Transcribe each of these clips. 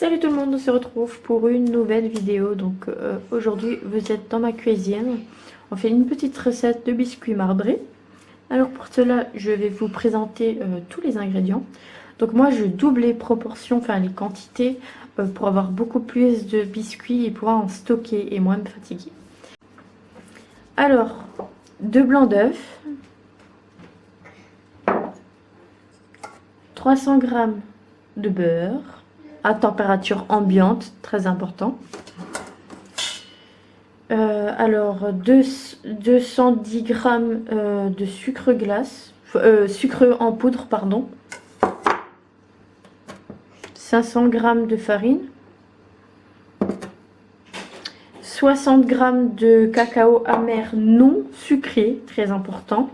Salut tout le monde, on se retrouve pour une nouvelle vidéo. Donc aujourd'hui vous êtes dans ma cuisine. On fait une petite recette de biscuits marbrés. Alors pour cela je vais vous présenter tous les ingrédients. Donc moi je double les proportions, enfin les quantités pour avoir beaucoup plus de biscuits et pouvoir en stocker et moins me fatiguer. Alors 2 blancs d'œufs, 300 g de beurre à température ambiante, très important. Alors 210 g de sucre glace, sucre en poudre pardon, 500 g de farine, 60 g de cacao amer non sucré, très important,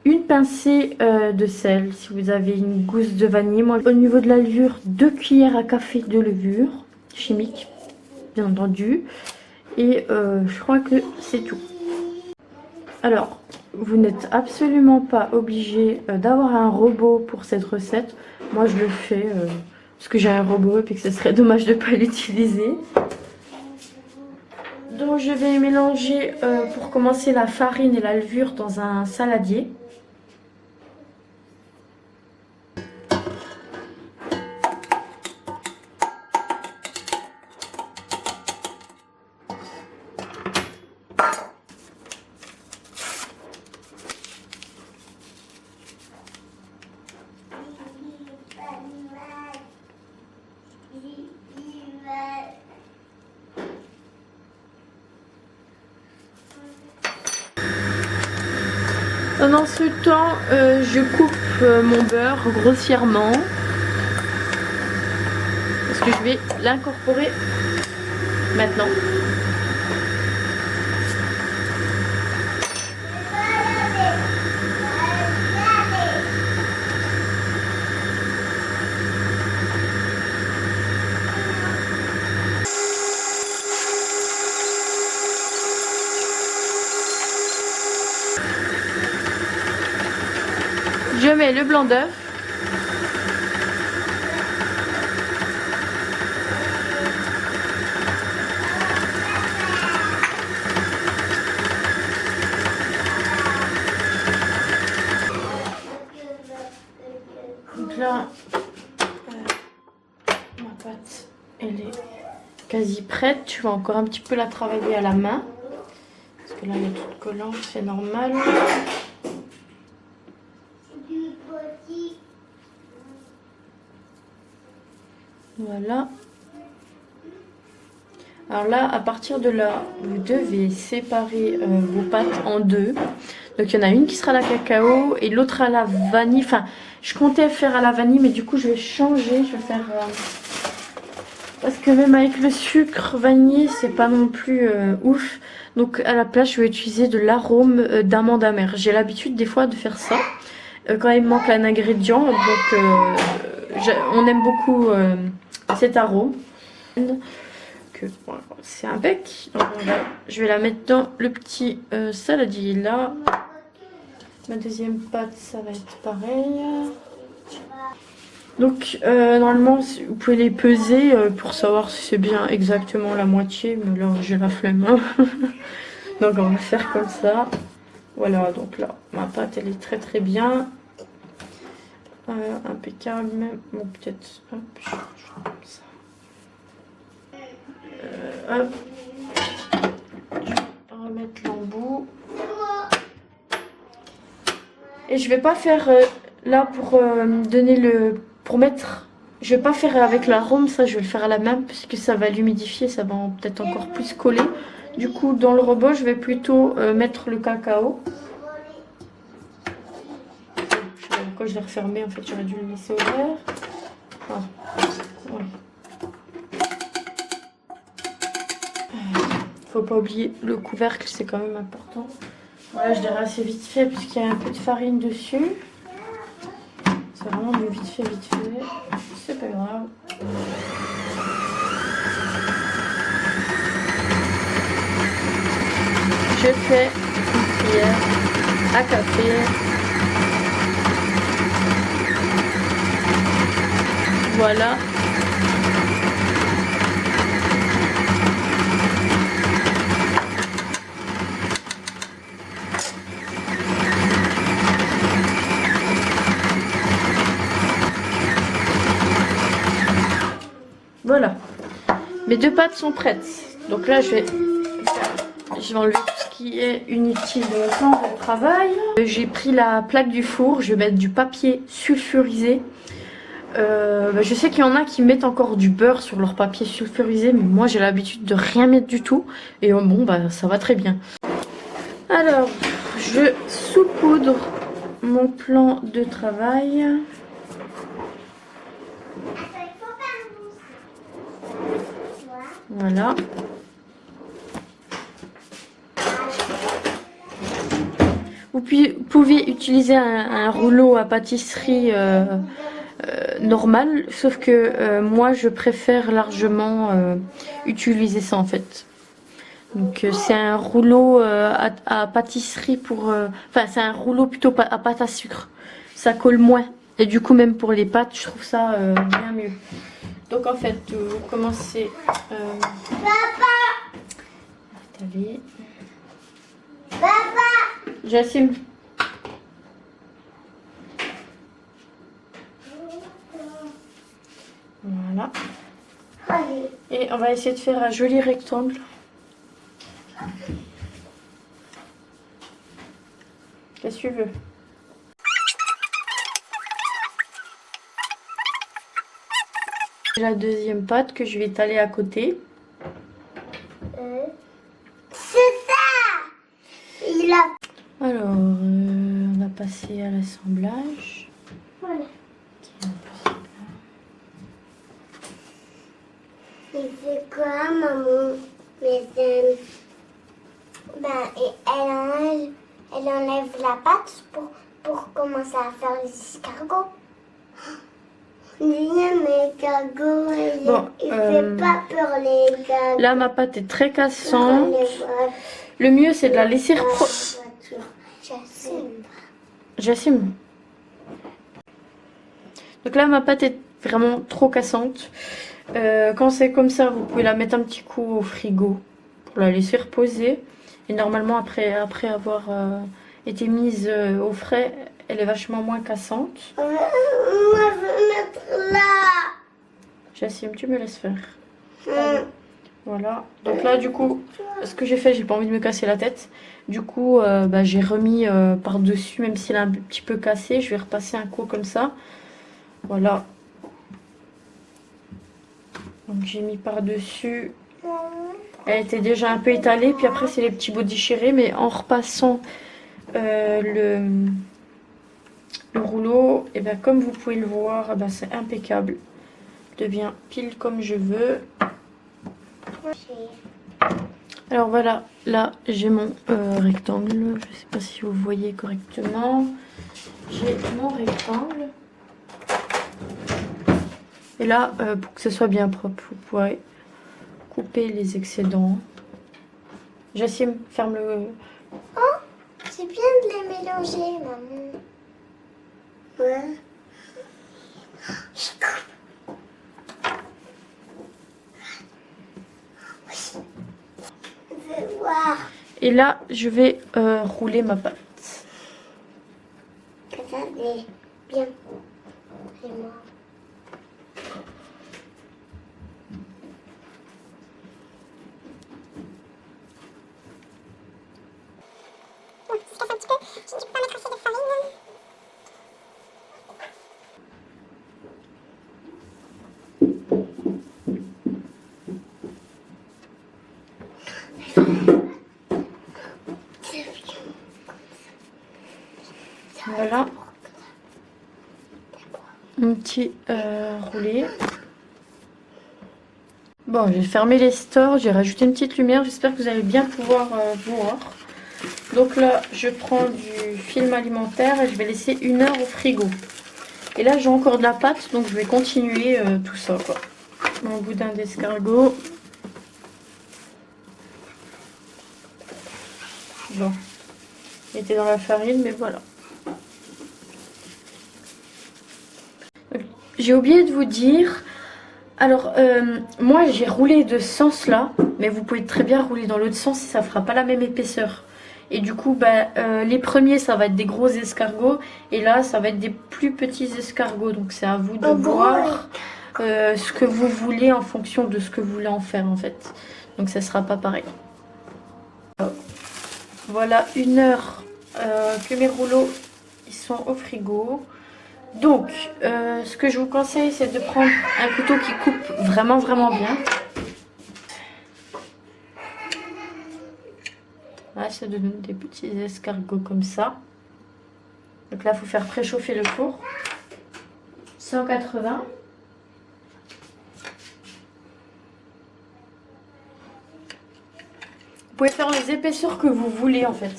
une pincée de sel si vous avez une gousse de vanille. Moi, au niveau de la levure, 2 cuillères à café de levure chimique, bien entendu. Et je crois que c'est tout. Alors, vous n'êtes absolument pas obligé d'avoir un robot pour cette recette. Moi, je le fais parce que j'ai un robot et puis que ce serait dommage de ne pas l'utiliser. Donc, je vais mélanger pour commencer la farine et la levure dans un saladier. Pendant ce temps, je coupe mon beurre grossièrement parce que je vais l'incorporer maintenant. Je mets le blanc d'œuf. Donc là, ma pâte, elle est quasi prête. Je vais encore un petit peu la travailler à la main. Parce que là, elle est toute collante, c'est normal. Voilà. Alors là, à partir de là, vous devez séparer vos pâtes en deux. Donc il y en a une qui sera à la cacao et l'autre à la vanille. Enfin, je comptais faire à la vanille, mais du coup je vais changer. Je vais faire parce que même avec le sucre vanillé, c'est pas non plus ouf. Donc à la place, je vais utiliser de l'arôme d'amande amère. J'ai l'habitude des fois de faire ça quand il me manque un ingrédient. Donc on aime beaucoup cet arôme. Voilà, c'est un bec. Donc, je vais la mettre dans le petit saladier là. Ma deuxième pâte, ça va être pareil. Donc normalement vous pouvez les peser pour savoir si c'est bien exactement la moitié, mais là j'ai la flemme. Donc on va faire comme ça. Voilà, donc là ma pâte elle est très très bien. Impeccable même. Bon, peut-être hop, je comme ça. Hop. Je vais remettre l'embout. Et je vais pas faire là pour donner le... Pour mettre... Je vais pas faire avec l'arôme, ça je vais le faire à la main puisque ça va l'humidifier, ça va peut-être encore plus coller. Du coup dans le robot je vais plutôt mettre le cacao. Je sais pas pourquoi je l'ai refermé, en fait j'aurais dû le laisser ouvert. Ah, ouais. Faut pas oublier le couvercle, c'est quand même important. Voilà, je l'ai assez vite fait puisqu'il y a un peu de farine dessus. C'est vraiment du vite fait, c'est pas grave. Je fais une cuillère à café. Voilà. Voilà. Mes 2 pâtes sont prêtes. Donc là, je vais enlever tout ce qui est inutile de mon plan de travail. J'ai pris la plaque du four. Je vais mettre du papier sulfurisé. Je sais qu'il y en a qui mettent encore du beurre sur leur papier sulfurisé, mais moi j'ai l'habitude de rien mettre du tout. Et bon, ça va très bien. Alors, je saupoudre mon plan de travail. Voilà. Vous pouvez utiliser un rouleau à pâtisserie normal, sauf que moi je préfère largement utiliser ça en fait. Donc c'est un rouleau à pâtisserie pour... Enfin c'est un rouleau plutôt à pâte à sucre. Ça colle moins. Et du coup même pour les pâtes je trouve ça bien mieux. Donc en fait vous commencez... Allez. Jassim. Voilà. Et on va essayer de faire un joli rectangle. Qu'est-ce que tu veux? La deuxième pâte que je vais étaler à côté. C'est ça. Il a... Alors, on va passer à l'assemblage. Voilà. Il fait quoi, maman? Mais elle enlève la pâte pour commencer à faire les escargots. Mais escargots, il fait pas peur les escargots. Là, ma pâte est très cassante. Le mieux, c'est de la laisser Jassim. Donc là, ma pâte est vraiment trop cassante. Quand c'est comme ça, vous pouvez la mettre un petit coup au frigo pour la laisser reposer. Et normalement, après avoir été mise au frais, elle est vachement moins cassante. Moi, je veux mettre là. Jassim, tu me laisses faire. Voilà. Donc là, du coup, ce que j'ai fait, j'ai pas envie de me casser la tête. Du coup, j'ai remis par-dessus, même s'il est un petit peu cassé. Je vais repasser un coup comme ça. Voilà. Donc j'ai mis par-dessus. Elle était déjà un peu étalée. Puis après, c'est les petits bouts déchirés. Mais en repassant le rouleau, et ben, comme vous pouvez le voir, c'est impeccable. Il devient pile comme je veux. Alors voilà, là j'ai mon rectangle. Je ne sais pas si vous voyez correctement. J'ai mon rectangle. Et là, pour que ce soit bien propre, vous pourrez couper les excédents. Jassim, ferme le... Oh, c'est bien de les mélanger, maman. Ouais. Je coupe. Je vais voir. Et là, je vais rouler ma pâte. Ça c'est bien. Et moi. Voilà. Un petit roulé. Bon, j'ai fermé les stores, j'ai rajouté une petite lumière. J'espère que vous allez bien pouvoir voir. Donc là, je prends du film alimentaire et je vais laisser 1 heure au frigo. Et là, j'ai encore de la pâte, donc je vais continuer tout ça, quoi. Mon boudin d'escargot. Bon, il était dans la farine, mais voilà. J'ai oublié de vous dire, alors moi j'ai roulé de ce sens là, mais vous pouvez très bien rouler dans l'autre sens et ça fera pas la même épaisseur. Et du coup, les premiers ça va être des gros escargots et là ça va être des plus petits escargots, donc c'est à vous de voir ce que vous voulez en fonction de ce que vous voulez en faire en fait. Donc ça sera pas pareil. Voilà 1 heure que mes rouleaux ils sont au frigo. Donc ce que je vous conseille c'est de prendre un couteau qui coupe vraiment bien. Voilà, ça donne des petits escargots comme ça. Donc là il faut faire préchauffer le four. 180. Vous pouvez faire les épaisseurs que vous voulez en fait.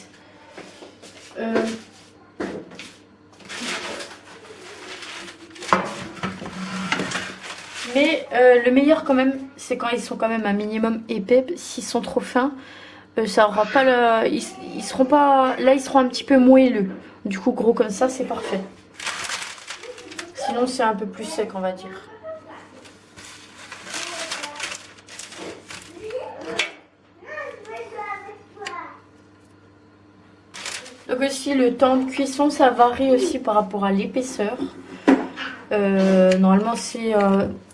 Mais le meilleur quand même, c'est quand ils sont quand même un minimum épais. S'ils sont trop fins, ça aura pas le, ils seront pas, là ils seront un petit peu moelleux. Du coup gros comme ça, c'est parfait. Sinon c'est un peu plus sec on va dire. Donc aussi le temps de cuisson ça varie aussi par rapport à l'épaisseur. Normalement c'est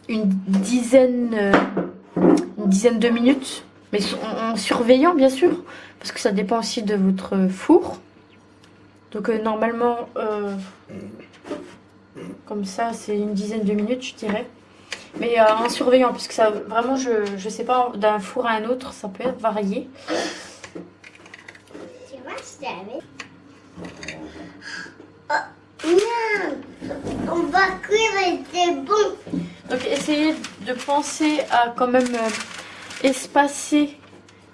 une dizaine de minutes, mais en surveillant bien sûr, parce que ça dépend aussi de votre four. Donc normalement comme ça c'est une dizaine de minutes je dirais, mais en surveillant, parce que ça vraiment je sais pas, d'un four à un autre ça peut varier. Non, on va cuire et c'est bon. Donc essayez de penser à quand même espacer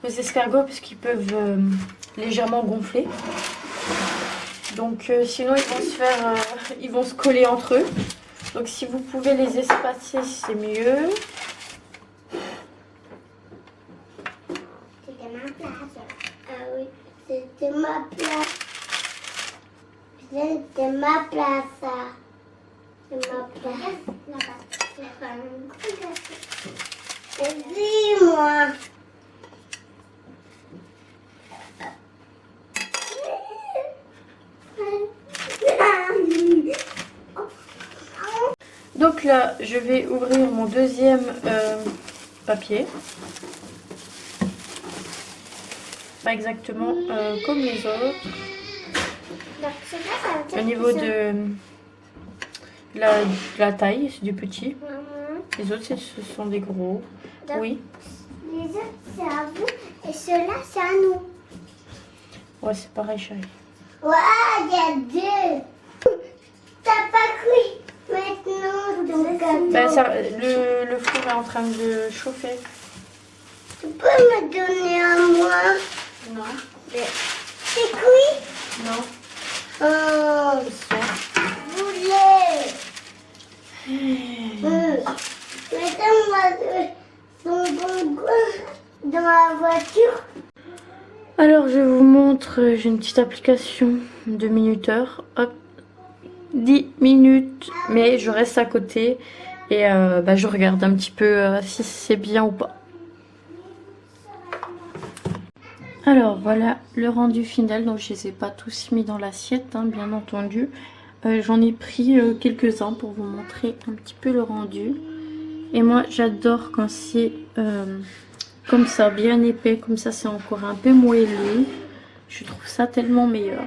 vos escargots parce qu'ils peuvent légèrement gonfler. Donc sinon ils vont se coller entre eux. Donc si vous pouvez les espacer c'est mieux. C'était ma place. Ah oui, c'était ma place. C'était ma place. C'est ma place. Dis-moi. Donc là, je vais ouvrir mon deuxième papier. Pas exactement comme les autres. Au niveau de la taille, c'est du petit. Les autres, ce sont des gros. Oui. Les autres, c'est à vous et ceux-là, c'est à nous. Ouais, c'est pareil, chérie. Ouais, il y a deux. T'as pas cuit maintenant ton gâteau. Ben, le four est en train de chauffer. Tu peux me donner à moi? Non. C'est cuit? Non. Oh, je voulais. Mettez-moi ton bonbon dans la voiture. Alors, je vous montre, j'ai une petite application de minuteur. Hop, 10 minutes, mais je reste à côté et je regarde un petit peu si c'est bien ou pas. Alors voilà le rendu final, donc je les ai pas tous mis dans l'assiette, hein, bien entendu. J'en ai pris quelques-uns pour vous montrer un petit peu le rendu. Et moi j'adore quand c'est comme ça, bien épais, comme ça c'est encore un peu moelleux. Je trouve ça tellement meilleur.